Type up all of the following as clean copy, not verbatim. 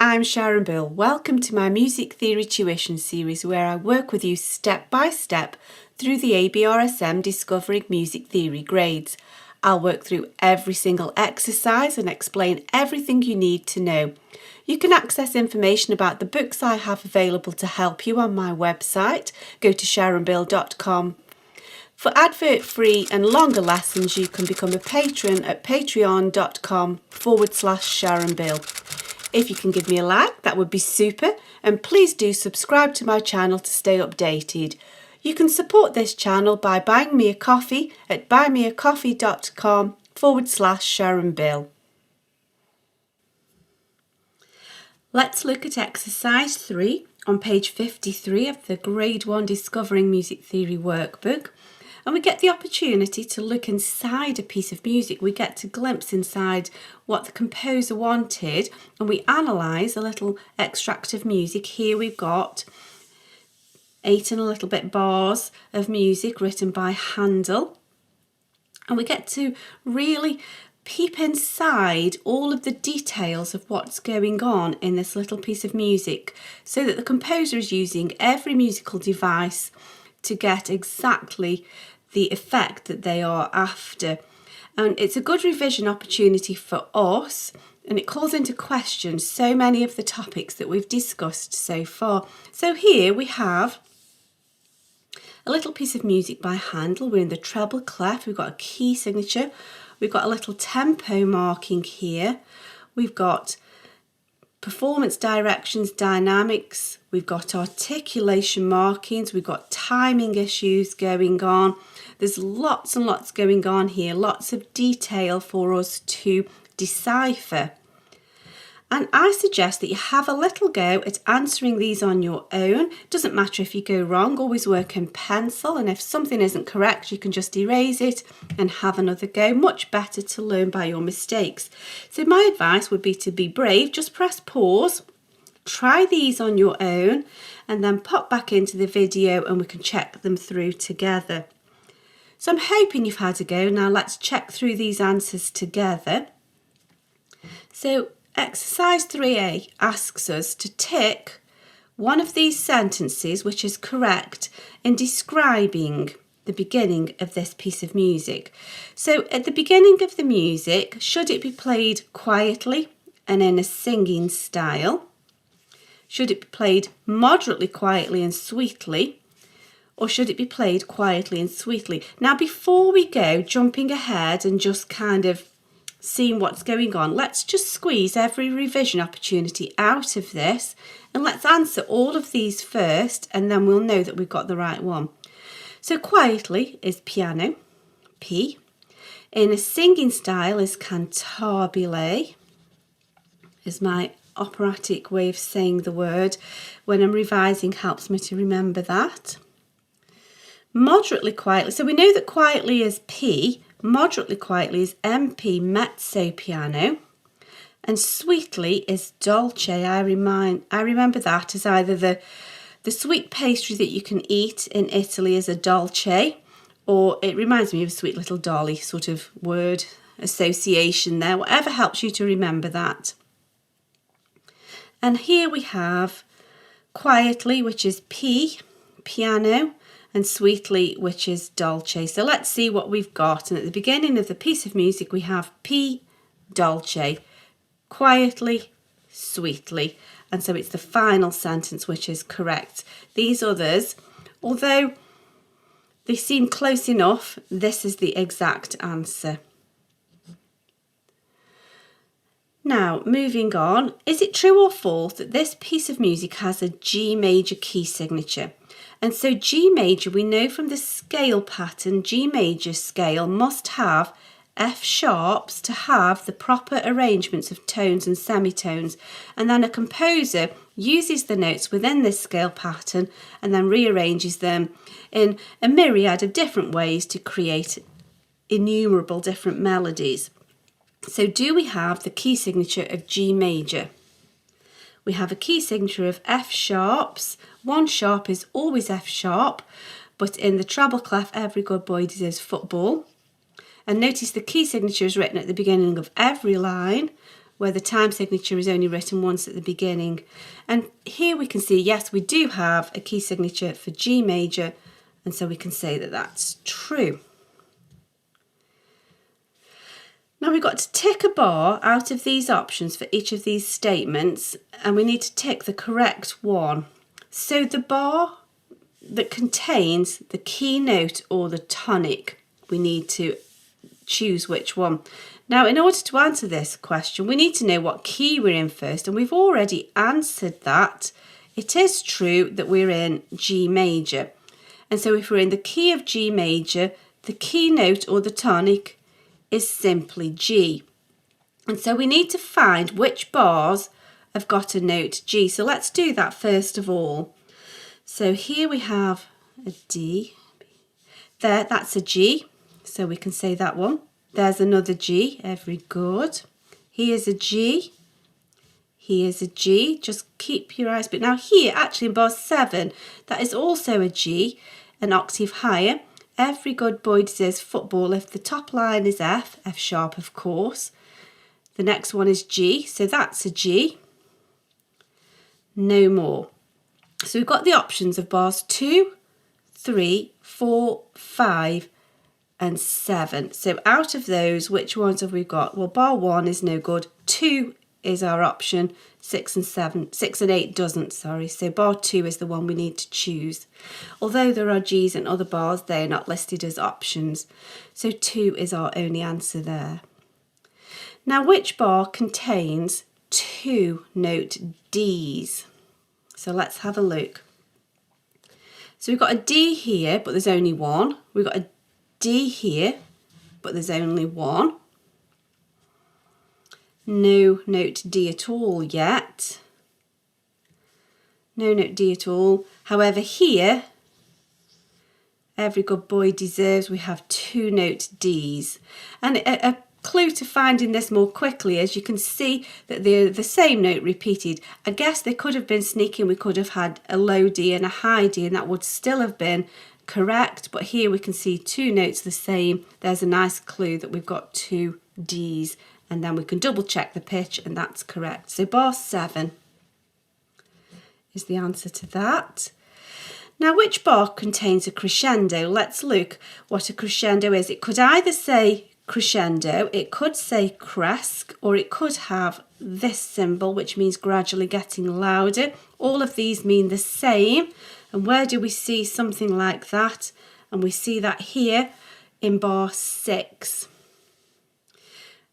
I'm Sharon. Welcome to my Music Theory tuition series where I work with you step by step through the ABRSM Discovering Music Theory grades. I'll work through every single exercise and explain everything you need to know. You can access information about the books I have available to help you on my website. Go to sharonbill.com. For advert-free and longer lessons, you can become a patron at patreon.com/SharonBill. If you can give me a like, that would be super, and please do subscribe to my channel to stay updated. You can support this channel by buying me a coffee at buymeacoffee.com/SharonBill. Let's look at exercise 3 on page 53 of the Grade 1 Discovering Music Theory workbook. And we get the opportunity to look inside a piece of music. We get to glimpse inside what the composer wanted, and we analyse a little extract of music. Here we've got 8 and a little bit bars of music written by Handel. And we get to really peep inside all of the details of what's going on in this little piece of music, so that the composer is using every musical device to get exactly the effect that they are after. And it's a good revision opportunity for us, and it calls into question so many of the topics that we've discussed so far. So here we have a little piece of music by Handel. We're in the treble clef. We've got a key signature. We've got a little tempo marking here. We've got performance directions, dynamics. We've got articulation markings. We've got timing issues going on. There's lots and lots going on here, lots of detail for us to decipher. And I suggest that you have a little go at answering these on your own. Doesn't matter if you go wrong, always work in pencil, and if something isn't correct, you can just erase it and have another go. Much better to learn by your mistakes. So my advice would be to be brave, just press pause, try these on your own, and then pop back into the video and we can check them through together. So I'm hoping you've had a go. Now let's check through these answers together. So exercise 3A asks us to tick one of these sentences which is correct in describing the beginning of this piece of music. So at the beginning of the music, should it be played quietly and in a singing style? Should it be played moderately quietly and sweetly? Or should it be played quietly and sweetly? Now, before we go jumping ahead and just kind of seeing what's going on, let's just squeeze every revision opportunity out of this, and let's answer all of these first, and then we'll know that we've got the right one. So quietly is piano, P. In a singing style is cantabile, is my operatic way of saying the word. When I'm revising, helps me to remember that. Moderately quietly, so we know that quietly is P, moderately quietly is MP, mezzo piano, and sweetly is dolce. I remember that as either the sweet pastry that you can eat in Italy is a dolce, or it reminds me of a sweet little dolly sort of word association there, whatever helps you to remember that. And here we have quietly, which is P, piano, and sweetly, which is dolce. So let's see what we've got. And at the beginning of the piece of music, we have P, dolce, quietly, sweetly. And so it's the final sentence which is correct. These others, although they seem close enough, this is the exact answer. Now, moving on, is it true or false that this piece of music has a G major key signature? And so G major, we know from the scale pattern, G major scale must have F sharps to have the proper arrangements of tones and semitones. And then a composer uses the notes within this scale pattern and then rearranges them in a myriad of different ways to create innumerable different melodies. So do we have the key signature of G major? We have a key signature of F sharps. One sharp is always F sharp, but in the treble clef, every good boy deserves football. And notice the key signature is written at the beginning of every line, where the time signature is only written once at the beginning. And here we can see, yes, we do have a key signature for G major, and so we can say that that's true. Now we've got to tick a bar out of these options for each of these statements, and we need to tick the correct one. So the bar that contains the key note or the tonic, we need to choose which one. Now, in order to answer this question, we need to know what key we're in first, and we've already answered that. It is true that we're in G major. And so if we're in the key of G major, the key note or the tonic is simply G. And so we need to find which bars have got a note G. So let's do that first of all. So here we have a D. There, that's a G. So we can say that one. There's another G. Very good. Here's a G. Here's a G. Just keep your eyes. But now here, actually in bar 7, that is also a G, an octave higher. Every good boy deserves football. If the top line is F, F sharp of course. The next one is G, so that's a G. No more. So we've got the options of bars 2, 3, 4, 5 and 7. So out of those, which ones have we got? Well, bar 1 is no good. 2 is our option. 6 and 8 doesn't, sorry. So bar 2 is the one we need to choose. Although there are G's in other bars, they're not listed as options. So 2 is our only answer there. Now, which bar contains 2 note D's? So let's have a look. So we've got a D here, but there's only one. We've got a D here, but there's only one. No note D at all yet. No note D at all. However, here, every good boy deserves, we have 2 note Ds. And a clue to finding this more quickly is you can see that they're the same note repeated. I guess they could have been sneaking. We could have had a low D and a high D, and that would still have been correct. But here we can see 2 notes the same. There's a nice clue that we've got 2 Ds. And then we can double check the pitch, and that's correct. So bar 7 is the answer to that. Now, which bar contains a crescendo? Let's look what a crescendo is. It could either say crescendo, it could say cresc, or it could have this symbol, which means gradually getting louder. All of these mean the same. And where do we see something like that? And we see that here in bar 6.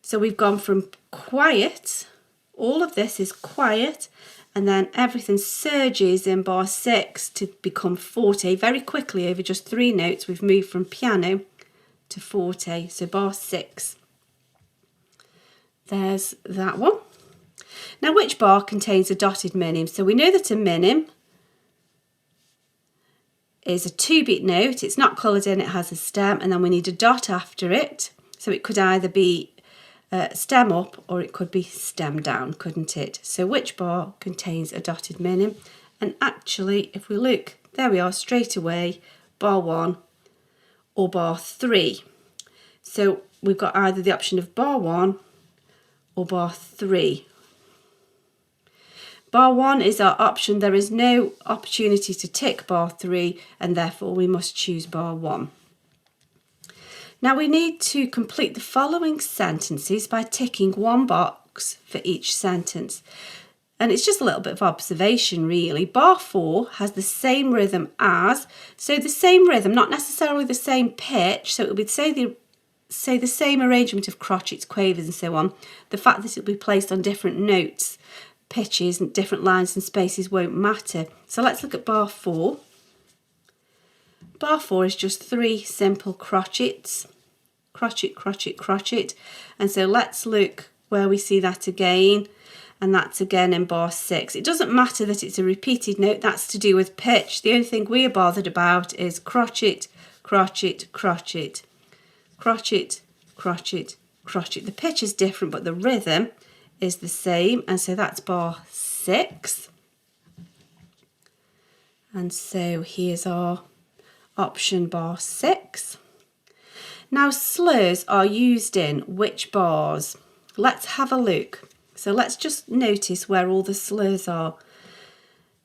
So we've gone from quiet, all of this is quiet, and then everything surges in bar 6 to become forte. Very quickly, over just 3 notes, we've moved from piano to forte. So bar 6. There's that one. Now, which bar contains a dotted minim? So we know that a minim is a 2-beat note. It's not coloured in, it has a stem, and then we need a dot after it. So it could either be stem up or it could be stem down, couldn't it? So which bar contains a dotted minim? And actually, if we look, there we are straight away, bar 1 or bar 3. So we've got either the option of bar 1 or bar 3. Bar 1 is our option. There is no opportunity to tick bar 3, and therefore we must choose bar 1. Now we need to complete the following sentences by ticking one box for each sentence. And it's just a little bit of observation really. Bar 4 has the same rhythm as, so the same rhythm, not necessarily the same pitch, so it would be say the same arrangement of crotchets, quavers and so on. The fact that it will be placed on different notes, pitches and different lines and spaces won't matter. So let's look at bar 4. Bar 4 is just 3 simple crotchets. Crotchet, crotchet, crotchet. And so let's look where we see that again. And that's again in bar 6. It doesn't matter that it's a repeated note. That's to do with pitch. The only thing we are bothered about is crotchet, crotchet, crotchet. Crotchet, crotchet, crotchet. The pitch is different, but the rhythm is the same. And so that's bar 6. And so here's our option bar 6. Now slurs are used in which bars? Let's have a look. So let's just notice where all the slurs are.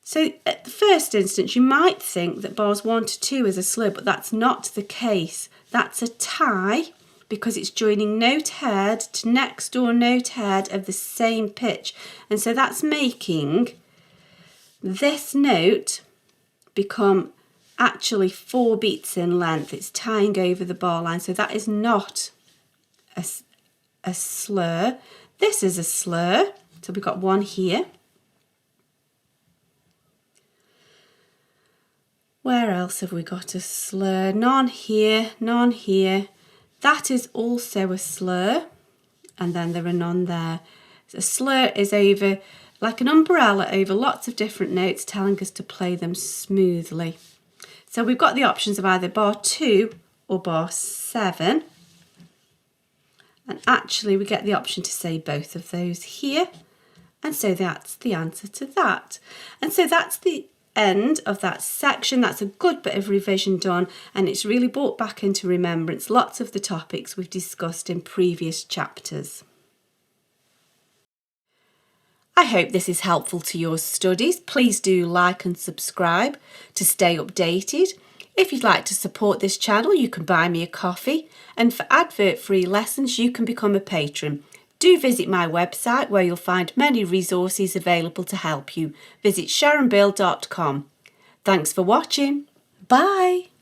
So at the first instance, you might think that bars 1 to 2 is a slur, but that's not the case. That's a tie because it's joining note head to next door note head of the same pitch. And so that's making this note become actually 4 beats in length. It's tying over the bar line. So that is not a slur. This is a slur. So we've got one here. Where else have we got a slur? None here, none here. That is also a slur. And then there are none there. A slur is over, like an umbrella over lots of different notes, telling us to play them smoothly. So we've got the options of either bar 2 or bar 7. And actually we get the option to say both of those here. And so that's the answer to that. And so that's the end of that section. That's a good bit of revision done, and it's really brought back into remembrance lots of the topics we've discussed in previous chapters. I hope this is helpful to your studies. Please do like and subscribe to stay updated. If you'd like to support this channel, you can buy me a coffee, and for advert-free lessons you can become a patron. Do visit my website where you'll find many resources available to help you. Visit sharonbill.com. Thanks for watching. Bye.